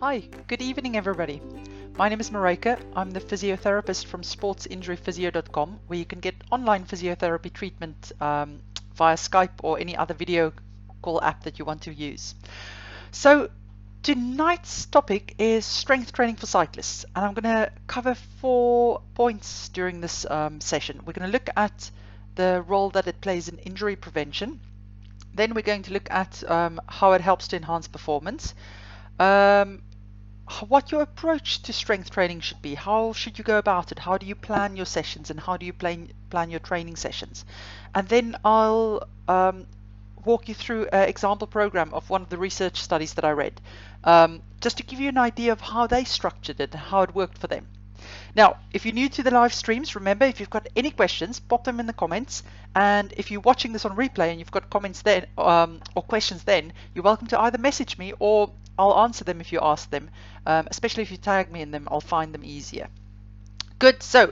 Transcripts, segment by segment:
Hi, good evening everybody. My name is Maryke. I'm the physiotherapist from sportsinjuryphysio.com, where you can get online physiotherapy treatment via Skype or any other video call app that you want to use. So tonight's topic is strength training for cyclists, and I'm going to cover 4 points during this session. We're going to look at the role that it plays in injury prevention. Then we're going to look at how it helps to enhance performance. What your approach to strength training should be. How should you go about it? How do you plan your sessions, and how do you plan your training sessions? And then I'll walk you through an example program of one of the research studies that I read, just to give you an idea of how they structured it and how it worked for them. Now, if you're new to the live streams, remember, if you've got any questions, pop them in the comments. And if you're watching this on replay and you've got comments then or questions, then you're welcome to either message me or I'll answer them if you ask them, especially if you tag me in them. I'll find them easier. Good. So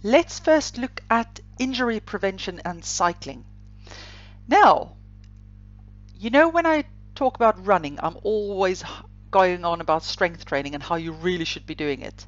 let's first look at injury prevention and cycling. Now, you know, when I talk about running, I'm always going on about strength training and how you really should be doing it.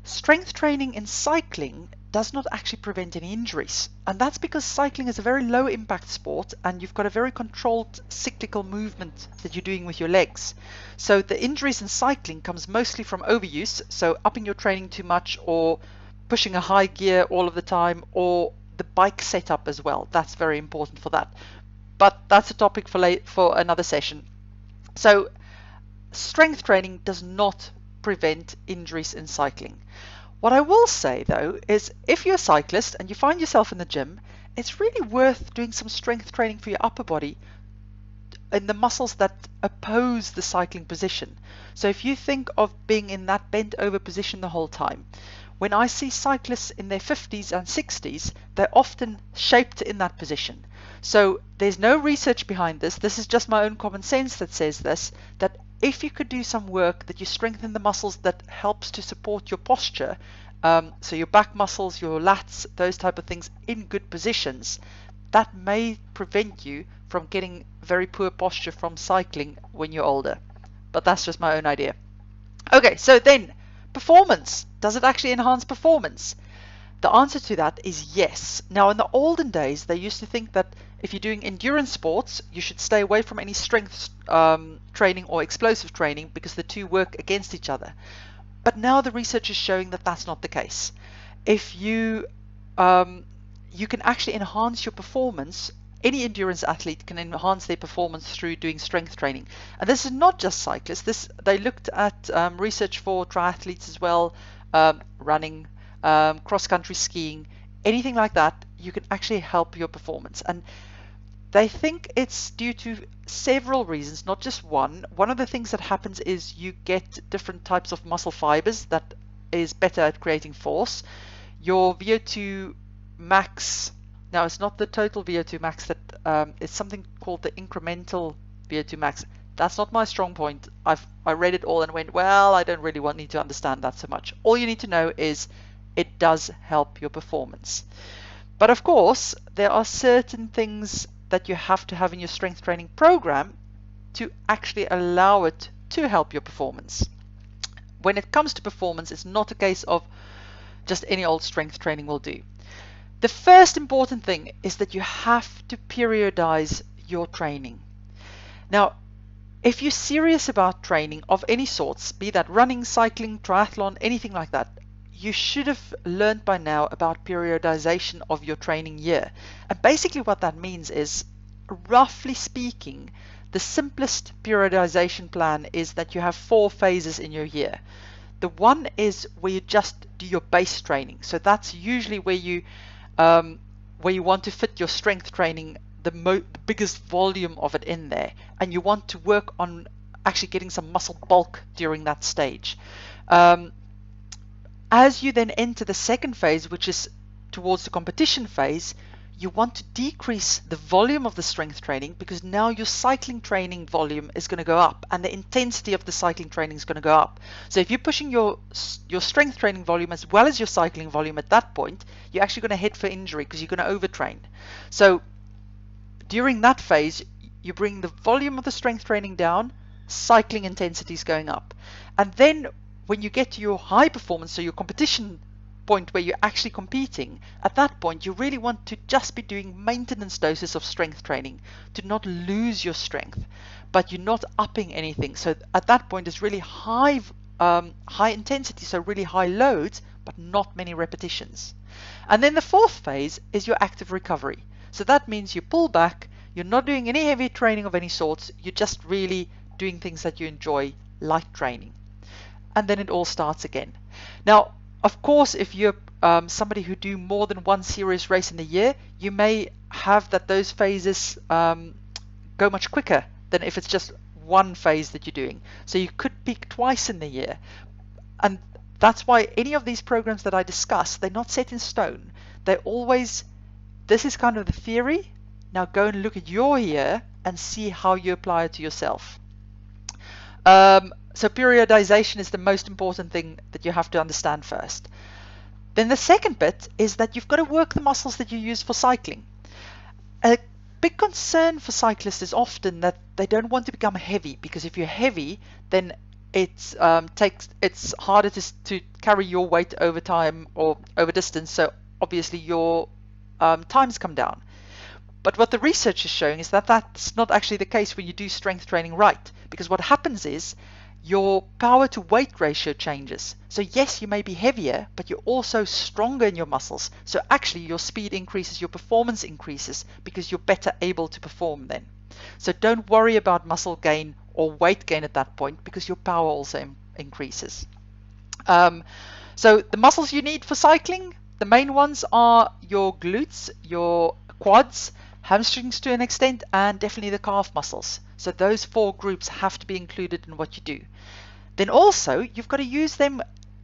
Strength training in cycling does not actually prevent any injuries, and that's because cycling is a very low impact sport and you've got a very controlled cyclical movement that you're doing with your legs. So the injuries in cycling comes mostly from overuse, so upping your training too much or pushing a high gear all of the time, or the bike setup as well. That's very important for that, but that's a topic for another session. So strength training does not prevent injuries in cycling. What I will say though is, if you're a cyclist and you find yourself in the gym, it's really worth doing some strength training for your upper body in the muscles that oppose the cycling position. So if you think of being in that bent over position the whole time, when I see cyclists in their 50s and 60s, they're often shaped in that position. So there's no research behind this. This is just my own common sense that says this, that if you could do some work that you strengthen the muscles that helps to support your posture, so your back muscles, your lats, those type of things in good positions, that may prevent you from getting very poor posture from cycling when you're older. But that's just my own idea. Okay, so then performance. Does it actually enhance performance? The answer to that is yes. Now, in the olden days, they used to think that if you're doing endurance sports, you should stay away from any strength training or explosive training because the two work against each other. But now the research is showing that that's not the case. If you can actually enhance your performance. Any endurance athlete can enhance their performance through doing strength training. And this is not just cyclists. They looked at research for triathletes as well, running, cross-country skiing, anything like that. You can actually help your performance. And they think it's due to several reasons, not just one. One of the things that happens is you get different types of muscle fibers that is better at creating force. Your VO2 max, now it's not the total VO2 max, that it's something called the incremental VO2 max. That's not my strong point. I read it all and went, well, I don't really need to understand that so much. All you need to know is it does help your performance. But of course, there are certain things that you have to have in your strength training program to actually allow it to help your performance. When it comes to performance, it's not a case of just any old strength training will do. The first important thing is that you have to periodize your training. Now, if you're serious about training of any sorts, be that running, cycling, triathlon, anything like that, you should have learned by now about periodization of your training year. And basically what that means is, roughly speaking, the simplest periodization plan is that you have 4 phases in your year. The one is where you just do your base training. So that's usually where you want to fit your strength training, the biggest volume of it in there, and you want to work on actually getting some muscle bulk during that stage. As you then enter the second phase, which is towards the competition phase, you want to decrease the volume of the strength training, because now your cycling training volume is going to go up and the intensity of the cycling training is going to go up. So if you're pushing your strength training volume as well as your cycling volume at that point, you're actually going to head for injury because you're going to overtrain. So during that phase, you bring the volume of the strength training down, cycling intensity is going up. And then when you get to your high performance, so your competition point where you're actually competing, at that point you really want to just be doing maintenance doses of strength training to not lose your strength, but you're not upping anything. So at that point it's really high intensity, so really high loads, but not many repetitions. And then the fourth phase is your active recovery. So that means you pull back, you're not doing any heavy training of any sorts, you're just really doing things that you enjoy, light training. And then it all starts again. Now, of course, if you're somebody who do more than one serious race in a year, you may have that those phases go much quicker than if it's just one phase that you're doing. So you could peak twice in the year. And that's why any of these programs that I discuss, they're not set in stone. They're always, this is kind of the theory. Now go and look at your year and see how you apply it to yourself. So periodization is the most important thing that you have to understand first. Then the second bit is that you've got to work the muscles that you use for cycling. A big concern for cyclists is often that they don't want to become heavy, because if you're heavy, then it's harder to carry your weight over time or over distance. So obviously your times come down. But what the research is showing is that that's not actually the case when you do strength training right, because what happens is your power to weight ratio changes. So yes, you may be heavier, but you're also stronger in your muscles. So actually your speed increases, your performance increases, because you're better able to perform then. So don't worry about muscle gain or weight gain at that point, because your power also increases. So the muscles you need for cycling, the main ones are your glutes, your quads, hamstrings to an extent, and definitely the calf muscles. So those four groups have to be included in what you do. Then also you've got to use them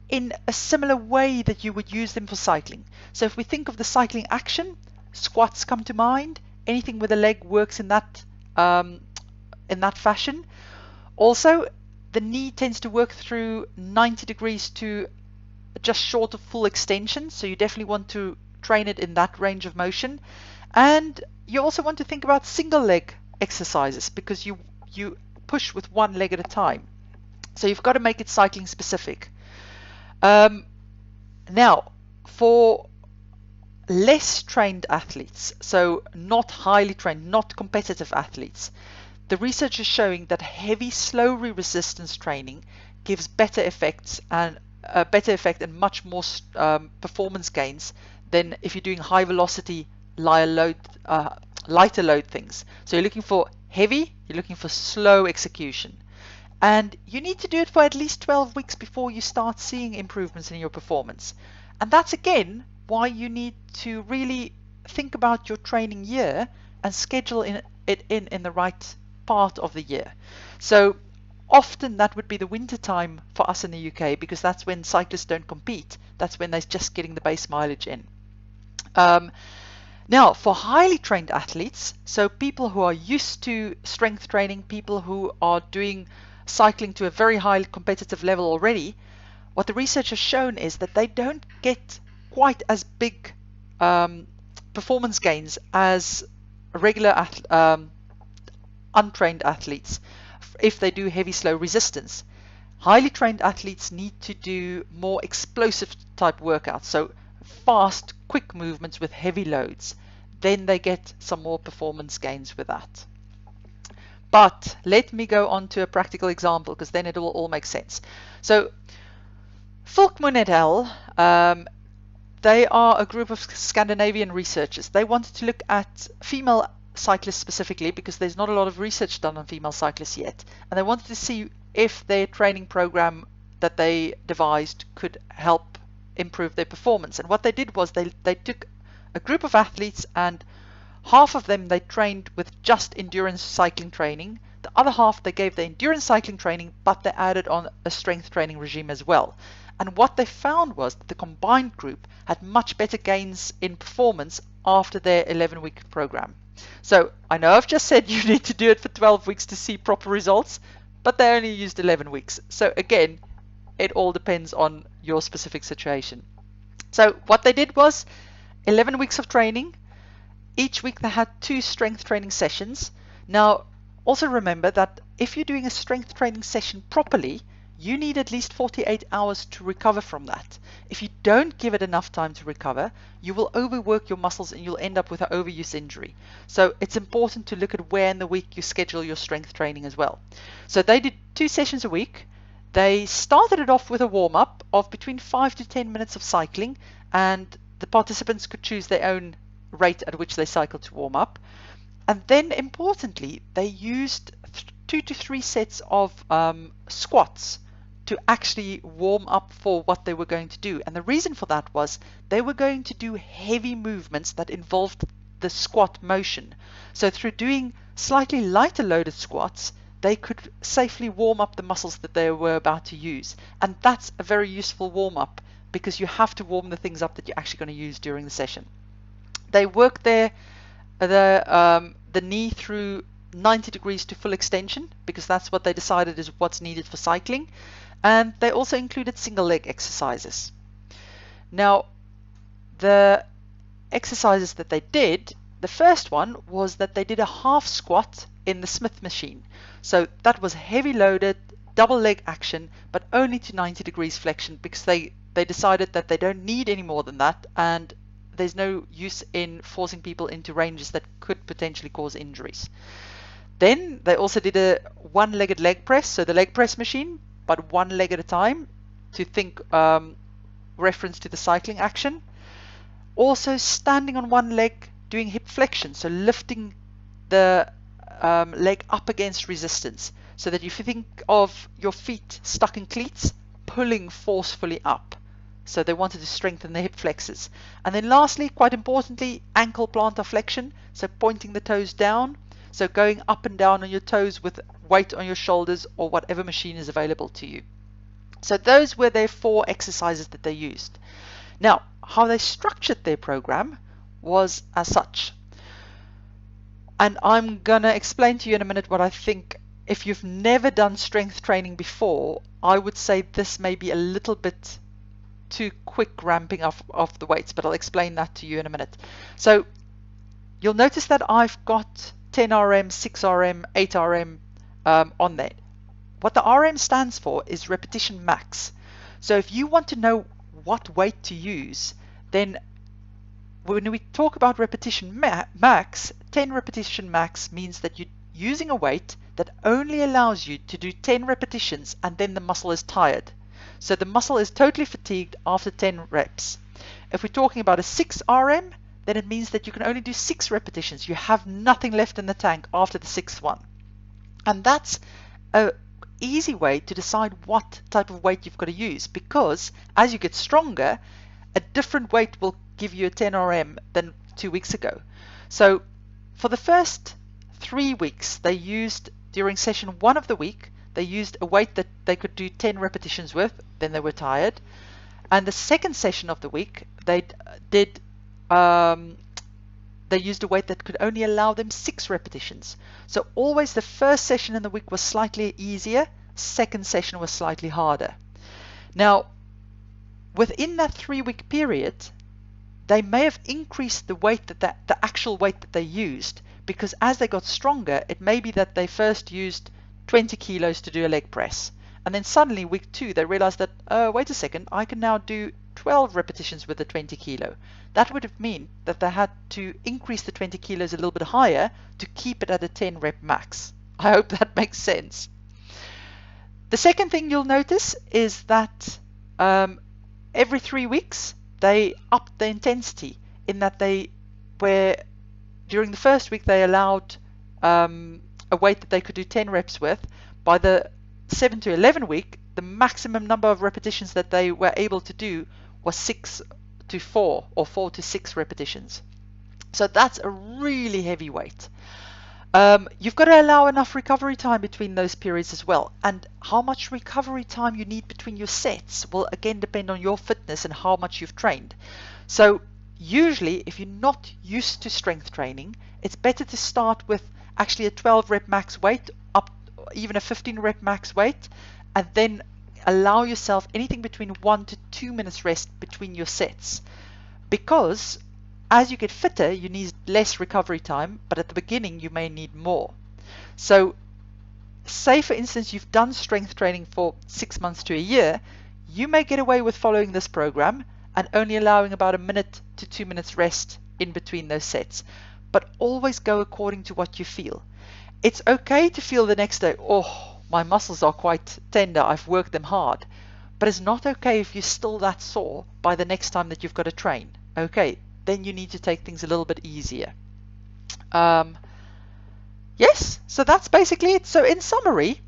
in a similar way that you would use them for cycling. So if we think of the cycling action, squats come to mind. Anything with a leg works in that fashion. Also, the knee tends to work through 90 degrees to just short of full extension. So you definitely want to train it in that range of motion. And you also want to think about single leg exercises, because you push with one leg at a time. So you've got to make it cycling specific. Now, for less trained athletes, so not highly trained, not competitive athletes, the research is showing that heavy, slow resistance training gives better effects and much more performance gains than if you're doing high velocity, lighter load things. So you're looking for heavy, you're looking for slow execution. And you need to do it for at least 12 weeks before you start seeing improvements in your performance. And that's again why you need to really think about your training year and schedule it in the right part of the year. So often that would be the winter time for us in the UK, because that's when cyclists don't compete. That's when they're just getting the base mileage in. Now, for highly trained athletes, so people who are used to strength training, people who are doing cycling to a very high competitive level already, what the research has shown is that they don't get quite as big performance gains as regular untrained athletes if they do heavy, slow resistance. Highly trained athletes need to do more explosive type workouts, so fast, quick movements with heavy loads. Then they get some more performance gains with that. But let me go on to a practical example, because then it will all make sense. So Fulkman et al., they are a group of Scandinavian researchers. They wanted to look at female cyclists specifically, because there's not a lot of research done on female cyclists yet. And they wanted to see if their training program that they devised could help improve their performance. And what they did was they took a group of athletes, and half of them they trained with just endurance cycling training. The other half they gave the endurance cycling training, but they added on a strength training regime as well. And what they found was that the combined group had much better gains in performance after their 11-week program. So I know I've just said you need to do it for 12 weeks to see proper results, but they only used 11 weeks. So again, it all depends on your specific situation. So what they did was 11 weeks of training. Each week they had 2 strength training sessions. Now, also remember that if you're doing a strength training session properly, you need at least 48 hours to recover from that. If you don't give it enough time to recover, you will overwork your muscles and you'll end up with an overuse injury. So it's important to look at where in the week you schedule your strength training as well. So they did 2 sessions a week. They started it off with a warm-up of between 5 to 10 minutes of cycling, and the participants could choose their own rate at which they cycle to warm up. And then importantly, they used 2 to 3 sets of squats to actually warm up for what they were going to do. And the reason for that was they were going to do heavy movements that involved the squat motion. So through doing slightly lighter loaded squats, they could safely warm up the muscles that they were about to use. And that's a very useful warm up, because you have to warm the things up that you're actually going to use during the session. They worked the knee through 90 degrees to full extension, because that's what they decided is what's needed for cycling. And they also included single leg exercises. Now, the exercises that they did, the first one was that they did a half squat in the Smith machine. So that was heavy loaded, double leg action, but only to 90 degrees flexion, because they decided that they don't need any more than that, and there's no use in forcing people into ranges that could potentially cause injuries. Then they also did a one-legged leg press, so the leg press machine, but one leg at a time, to think reference to the cycling action. Also standing on one leg, doing hip flexion, so lifting the leg up against resistance, so that if you think of your feet stuck in cleats, pulling forcefully up. So they wanted to strengthen the hip flexors. And then lastly, quite importantly, ankle plantar flexion, so pointing the toes down, so going up and down on your toes with weight on your shoulders or whatever machine is available to you. So those were their 4 exercises that they used. Now, how they structured their program was as such. And I'm going to explain to you in a minute what I think. If you've never done strength training before, I would say this may be a little bit too quick ramping up of the weights, but I'll explain that to you in a minute. So you'll notice that I've got 10 RM, 6 RM, 8 RM on there. What the RM stands for is repetition max. So if you want to know what weight to use, then when we talk about repetition max, 10 repetition max means that you're using a weight that only allows you to do 10 repetitions and then the muscle is tired. So the muscle is totally fatigued after 10 reps. If we're talking about a 6 RM, then it means that you can only do 6 repetitions. You have nothing left in the tank after the 6th one. And that's an easy way to decide what type of weight you've got to use, because as you get stronger, a different weight will give you a 10 RM than 2 weeks ago. So for the first 3 weeks, they used, during session 1 of the week, they used a weight that they could do 10 repetitions with, then they were tired. And the second session of the week, they used a weight that could only allow them 6 repetitions. So always the first session in the week was slightly easier, second session was slightly harder. Now, within that 3-week period, they may have increased the weight the actual weight that they used, because as they got stronger, it may be that they first used 20 kilos to do a leg press. And then suddenly week 2, they realized that, oh, wait a second, I can now do 12 repetitions with the 20 kilo. That would have meant that they had to increase the 20 kilos a little bit higher to keep it at a 10 rep max. I hope that makes sense. The second thing you'll notice is that every 3 weeks, they upped the intensity, in that they were, during the first week, they allowed a weight that they could do 10 reps with. By the 7 to 11 week, the maximum number of repetitions that they were able to do was 6 to 4 or 4 to 6 repetitions. So that's a really heavy weight. You've got to allow enough recovery time between those periods as well. And how much recovery time you need between your sets will again depend on your fitness and how much you've trained. So usually, if you're not used to strength training, it's better to start with actually a 12 rep max weight, up even a 15 rep max weight, and then allow yourself anything between 1 to 2 minutes rest between your sets. Because as you get fitter, you need less recovery time, but at the beginning you may need more. So say for instance you've done strength training for 6 months to a year, you may get away with following this program and only allowing about a minute to 2 minutes rest in between those sets. But always go according to what you feel. It's okay to feel the next day, oh, my muscles are quite tender, I've worked them hard. But it's not okay if you're still that sore by the next time that you've got to train. Okay, then you need to take things a little bit easier. Yes, so that's basically it. So in summary,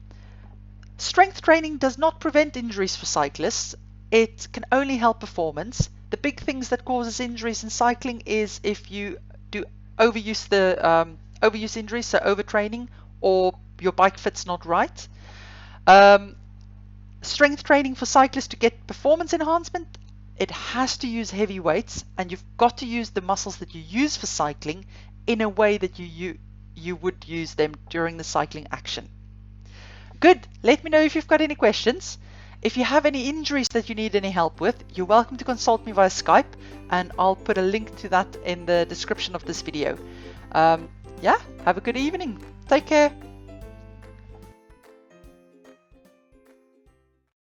strength training does not prevent injuries for cyclists. It can only help performance. The big things that causes injuries in cycling is if you do overuse injuries, so overtraining, or your bike fit's not right. Strength training for cyclists to get performance enhancement, it has to use heavy weights, and you've got to use the muscles that you use for cycling in a way that you would use them during the cycling action. Good. Let me know if you've got any questions. If you have any injuries that you need any help with, you're welcome to consult me via Skype, and I'll put a link to that in the description of this video. Yeah, have a good evening. Take care.